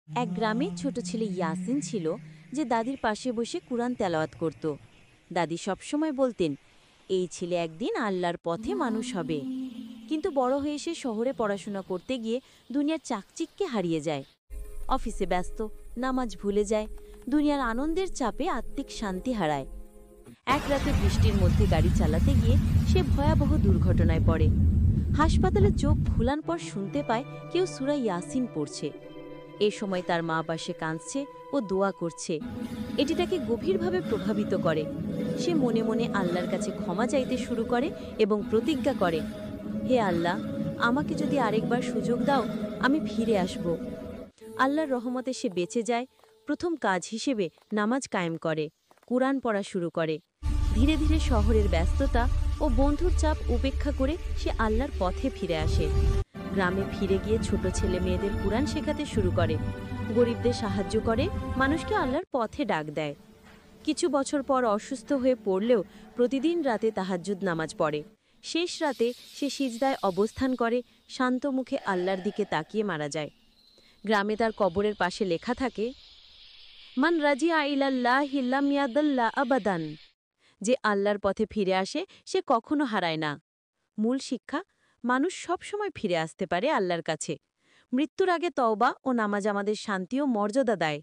এক গ্রামে ছোট ছেলে ইয়াসিন ছিল, যে দাদির পাশে বসে কুরআন তেলাওয়াত করত। দাদি সবসময় বলতেন, এই ছেলে একদিন আল্লাহর পথে মানুষ হবে। কিন্তু বড় হয়ে সে শহরে পড়াশোনা করতে গিয়ে দুনিয়ার চাকচিক্যে হারিয়ে যায়। অফিসে ব্যস্ত, নামাজ ভুলে যায়, দুনিয়ার আনন্দের চাপে আত্মিক শান্তি হারায়। এক রাতে বৃষ্টির মধ্যে গাড়ি চালাতে গিয়ে সে ভয়াবহ দুর্ঘটনায় পড়ে। হাসপাতালে চোখ খোলার পর শুনতে পায় কেউ সূরা ইয়াসিন পড়ছে। এ সময় তার মা পাশে কাঁদছে ও দোয়া করছে। এটি তাকে গভীরভাবে প্রভাবিত করে। সে মনে মনে আল্লাহর কাছে ক্ষমা চাইতে শুরু করে এবং প্রতিজ্ঞা করে, হে আল্লাহ, আমাকে যদি আরেকবার সুযোগ দাও, আমি ফিরে আসব। আল্লাহর রহমতে সে বেঁচে যায়। প্রথম কাজ হিসেবে নামাজ কায়েম করে, কুরআন পড়া শুরু করে। ধীরে ধীরে শহরের ব্যস্ততা ও বন্ধুর চাপ উপেক্ষা করে সে আল্লাহর পথে ফিরে আসে। গ্রামে ফিরে গিয়ে ছোট ছেলে মেয়েদের কুরআন শেখাতে শুরু করে, গরিবদের সাহায্য করে, মানুষকে আল্লাহর পথে ডাক দেয়। কিছু বছর পর অসুস্থ হয়ে পড়লেও প্রতিদিন রাতে তাহাজ্জুদ নামাজ পড়ে। শেষ রাতে সে সিজদায় অবস্থান করে, শান্ত মুখে আল্লাহর দিকে তাকিয়ে মারা যায়। গ্রামে তার কবরের পাশে লেখা থাকে, মান রাজিয়া ইলাল্লাহি লাম ইয়াদাল্লা আবাদান। যে আল্লাহর পথে ফিরে আসে সে কখনো হারায় না। মূল শিক্ষা, মানুষ সবসময় ফিরে আসতে পারে আল্লাহর কাছে। মৃত্যুর আগে তওবা ও নামাজ আমাদের শান্তি ও মর্যাদা দেয়।